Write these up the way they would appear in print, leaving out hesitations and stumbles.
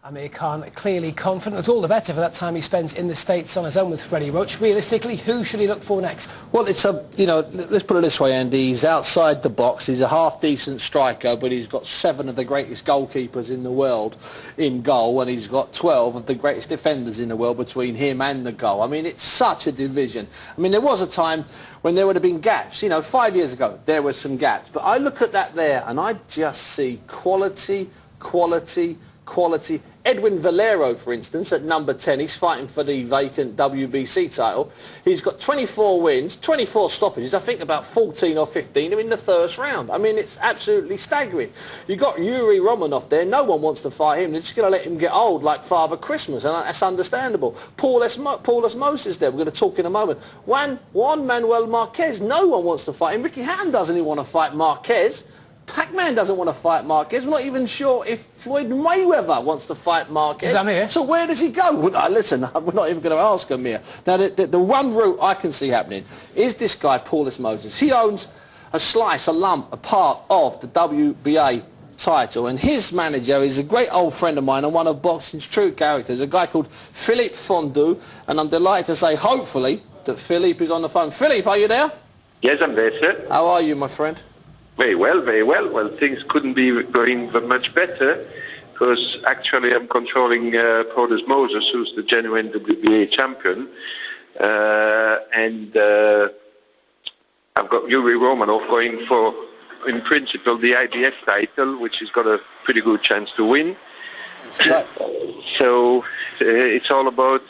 Amir Khan clearly confident, all the better for that time he spends in the States on his own with Freddie Roach. Realistically, who should he look for next? Well, it's let's put it this way, Andy. He's outside the box. He's a half-decent striker, but he's got 7 of the greatest goalkeepers in the world in goal, and he's got 12 of the greatest defenders in the world between him and the goal. I mean, it's such a division. I mean, there was a time when there would have been gaps. 5 years ago, there were some gaps. But I look at that there, and I just see quality, quality, quality. Edwin Valero, for instance, at number 10, he's fighting for the vacant WBC title. He's got 24 wins, 24 stoppages. I think about 14 or 15 are in the first round. I mean, it's absolutely staggering. You've got Yuri Romanov there. No one wants to fight him. They're just going to let him get old like Father Christmas, and that's understandable. Paul Moses there. We're going to talk in a moment. Juan Manuel Marquez. No one wants to fight him. Ricky Hatton doesn't even want to fight Marquez. Pac-Man doesn't want to fight Marquez. We're not even sure if Floyd Mayweather wants to fight Marquez. Amir? So where does he go? Well, listen, we're not even going to ask Amir. Now, the one route I can see happening is this guy, Paul Moses. He owns a slice, a lump, a part of the WBA title, and his manager is a great old friend of mine and one of boxing's true characters, a guy called Philippe Fondue, and I'm delighted to say, hopefully, that Philippe is on the phone. Philippe, are you there? Yes, I'm there, sir. How are you, my friend? Very well, very well. Well, things couldn't be going much better because actually I'm controlling Paul Moses, who's the genuine WBA champion, and I've got Yuri Romanov going for, in principle, the IBF title, which he's got a pretty good chance to win. So it's all about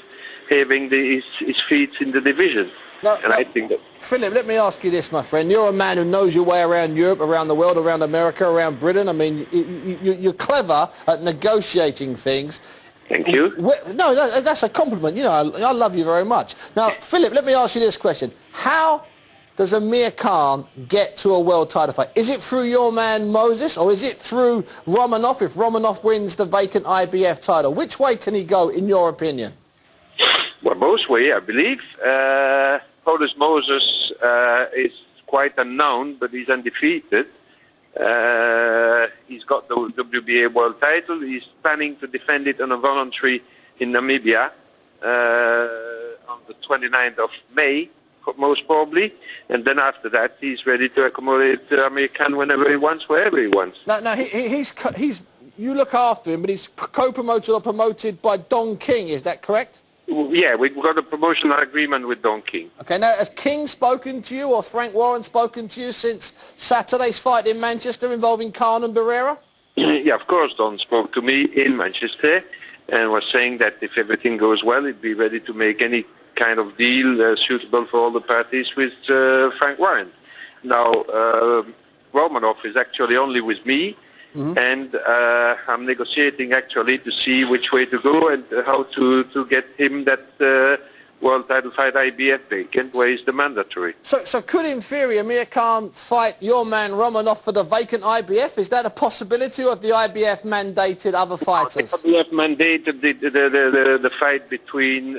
having his feet in the division. I think that... Philip, let me ask you this, my friend. You're a man who knows your way around Europe, around the world, around America, around Britain. I mean, you're clever at negotiating things. Thank you. No, that's a compliment. I love you very much. Now, Philip, let me ask you this question. How does Amir Khan get to a world title fight? Is it through your man Moses, or is it through Romanov, if Romanov wins the vacant IBF title? Which way can he go, in your opinion? Well, both ways, I believe. Paul Moses is quite unknown, but he's undefeated. He's got the WBA world title. He's planning to defend it on a voluntary in Namibia on the 29th of May, most probably. And then after that, he's ready to accommodate Amir Khan whenever he wants, wherever he wants. Now he's you look after him, but he's co-promoted or promoted by Don King. Is that correct? Yeah, we've got a promotional agreement with Don King. Okay, now has King spoken to you or Frank Warren spoken to you since Saturday's fight in Manchester involving Khan and Barrera? Yeah, of course, Don spoke to me in Manchester and was saying that if everything goes well, he'd be ready to make any kind of deal suitable for all the parties with Frank Warren. Now, Romanov is actually only with me. Mm-hmm. And I'm negotiating actually to see which way to go and how to get him that world title fight IBF vacant, where is the mandatory. So could in theory Amir Khan fight your man Romanov for the vacant IBF? Is that a possibility, or have the IBF mandated other fighters? The IBF mandated the fight between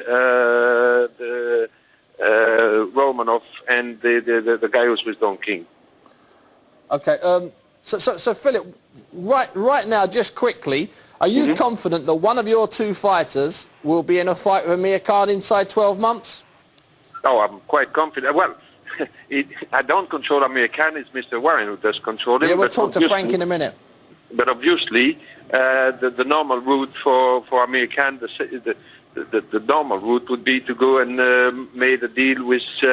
Romanov and the guy who's with Don King. Okay. So Philip, right now, just quickly, are you confident that one of your two fighters will be in a fight with Amir Khan inside 12 months? Oh, I'm quite confident. Well, I don't control Amir Khan. It's Mr. Warren who does control him. Yeah, we'll talk to Frank in a minute. But obviously, the normal route for Amir Khan, the normal route would be to go and make a deal with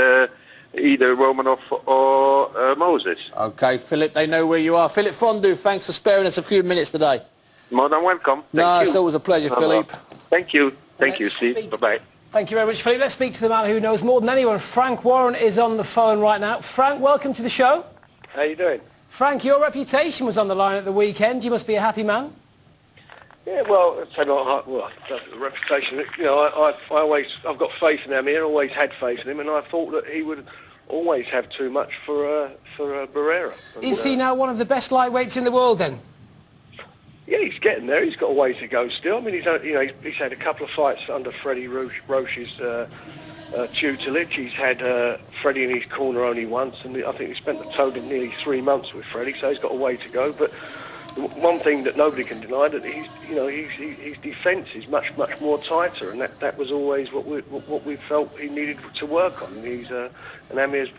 either Romanov or Moses. Okay, Philip, they know where you are. Philip Fondue, thanks for sparing us a few minutes today. More than welcome. It's always a pleasure, Philip. Thank you. Thank you, Steve. Bye-bye. Thank you very much, Philippe. Let's speak to the man who knows more than anyone. Frank Warren is on the phone right now. Frank, welcome to the show. How you doing? Frank, your reputation was on the line at the weekend. You must be a happy man. Yeah, well, the reputation. I've got faith in Amir. Always had faith in him, and I thought that he would always have too much for Barrera. Is he now one of the best lightweights in the world then? Yeah, he's getting there. He's got a way to go still. I mean, he's had a couple of fights under Freddie Roach's tutelage. He's had Freddie in his corner only once, and I think he spent a total of nearly 3 months with Freddie, so he's got a way to go. But one thing that nobody can deny, that his defence is much more tighter, and that was always what we felt he needed to work on. And Amir's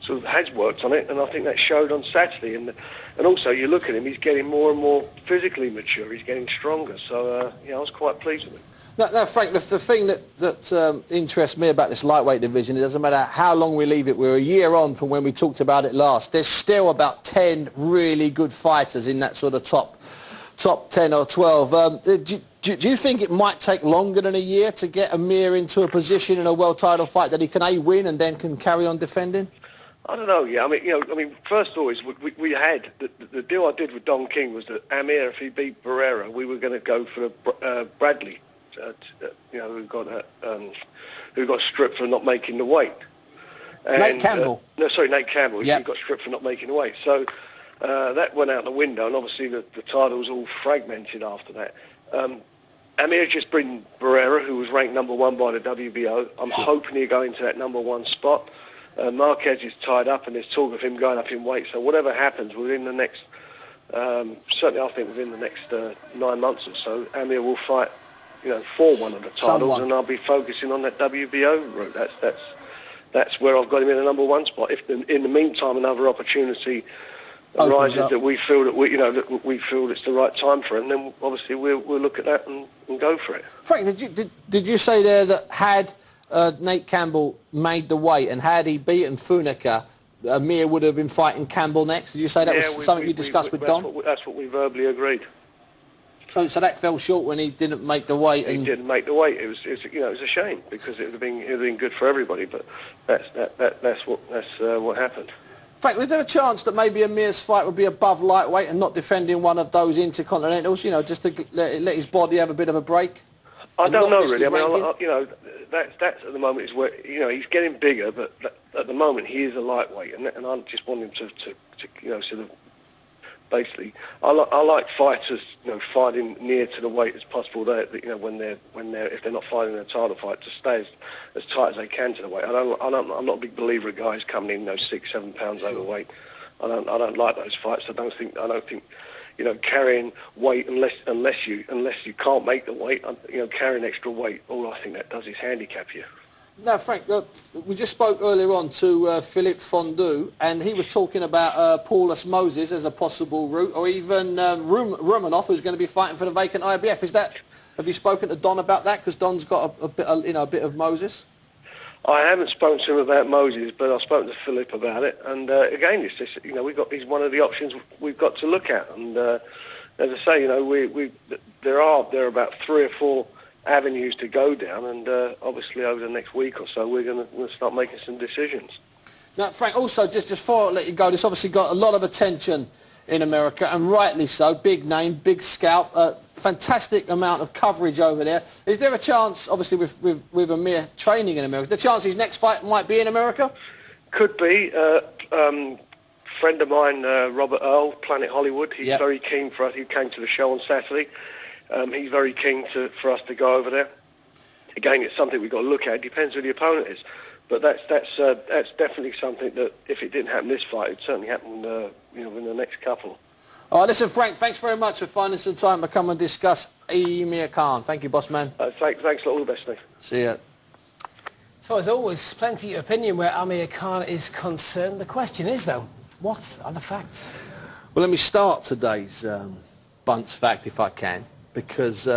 sort of has worked on it, and I think that showed on Saturday. And also, you look at him; he's getting more and more physically mature. He's getting stronger. So I was quite pleased with him. Now, Frank, the thing that interests me about this lightweight division, it doesn't matter how long we leave it, we're a year on from when we talked about it last, there's still about 10 really good fighters in that sort of top 10 or 12. Do you think it might take longer than a year to get Amir into a position in a world title fight that he can win and then can carry on defending? I don't know. Yeah, I mean, first of all, we had the deal I did with Don King was that Amir, if he beat Barrera, we were going to go for Bradley. Who got stripped for not making the weight. And, Nate Campbell. Nate Campbell. Yep. He got stripped for not making the weight. So that went out the window, and obviously the title was all fragmented after that. Amir just beat Barrera, who was ranked #1 by the WBO. I'm hoping he'll go into that #1 spot. Marquez is tied up, and there's talk of him going up in weight. So whatever happens within the next, certainly I think within the next 9 months or so, Amir will fight, for one of the titles, and I'll be focusing on that WBO route. That's where I've got him in the #1 spot. If in the meantime another opportunity arises that we feel that we feel it's the right time for him, then obviously we'll look at that and go for it. Frank, did you say there that had Nate Campbell made the weight and had he beaten Funica, Amir would have been fighting Campbell next? Did you say that was something you discussed with Don? That's what we verbally agreed. So that fell short when he didn't make the weight. He didn't make the weight. It was a shame because it would have been good for everybody. But that's what happened. Frank, was there a chance that maybe Amir's fight would be above lightweight and not defending one of those intercontinentals? Just to let his body have a bit of a break. I don't know really. I mean, that's at the moment is where he's getting bigger, but at the moment he is a lightweight, and I just want him to sort of. Basically, I like fighters, fighting near to the weight as possible. When they're if they're not fighting a title fight, to stay as tight as they can to the weight. I'm not a big believer of guys coming in 6-7 pounds overweight. I don't like those fights. I don't think carrying weight unless you can't make the weight. Carrying extra weight, all I think that does is handicap you. Now, Frank, we just spoke earlier on to Philippe Fondue, and he was talking about Paulus Moses as a possible route, or even Romanov, who's going to be fighting for the vacant IBF. Have you spoken to Don about that? Because Don's got a bit of Moses. I haven't spoken to him about Moses, but I've spoken to Philip about it. And again, it's just he's one of the options we've got to look at. And as I say, there are about 3 or 4 avenues to go down, and obviously over the next week or so we're going to start making some decisions. Now, Frank, also just before I let you go, this obviously got a lot of attention in America, and rightly so. Big name, big scalp, fantastic amount of coverage over there. Is there a chance, obviously with Amir training in America, the chance his next fight might be in America? Could be. Friend of mine, Robert Earl, Planet Hollywood, he's very keen for us. He came to the show on Saturday. He's very keen for us to go over there. Again, it's something we've got to look at. It depends who the opponent is, but that's definitely something that if it didn't happen this fight, it'd certainly happen in the next couple. All right, listen, Frank, thanks very much for finding some time to come and discuss Amir Khan. Thank you, boss man. Thanks a lot. All the best, Steve. See ya. So as always, plenty of opinion where Amir Khan is concerned. The question is, though, what are the facts? Well, let me start today's Bunce fact, if I can. Because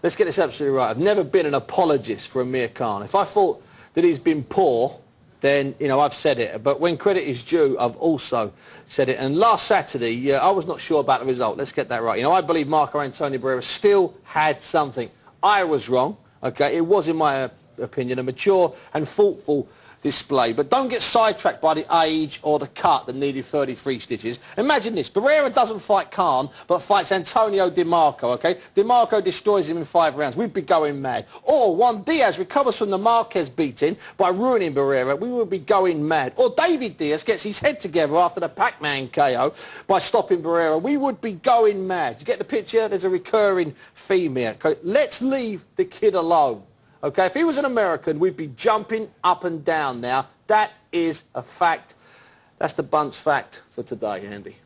let's get this absolutely right. I've never been an apologist for Amir Khan. If I thought that he's been poor, then I've said it. But when credit is due, I've also said it. And last Saturday, I was not sure about the result. Let's get that right. I believe Marco Antonio Barrera still had something. I was wrong. Okay, it was, in my opinion, a mature and thoughtful display. But don't get sidetracked by the age or the cut that needed 33 stitches. Imagine this. Barrera doesn't fight Khan, but fights Antonio DeMarco, okay? DeMarco destroys him in 5 rounds. We'd be going mad. Or Juan Diaz recovers from the Marquez beating by ruining Barrera. We would be going mad. Or David Diaz gets his head together after the Pac-Man KO by stopping Barrera. We would be going mad. You get the picture? There's a recurring theme here. Okay? Let's leave the kid alone. Okay, if he was an American, we'd be jumping up and down now. That is a fact. That's the Bunce fact for today, Andy.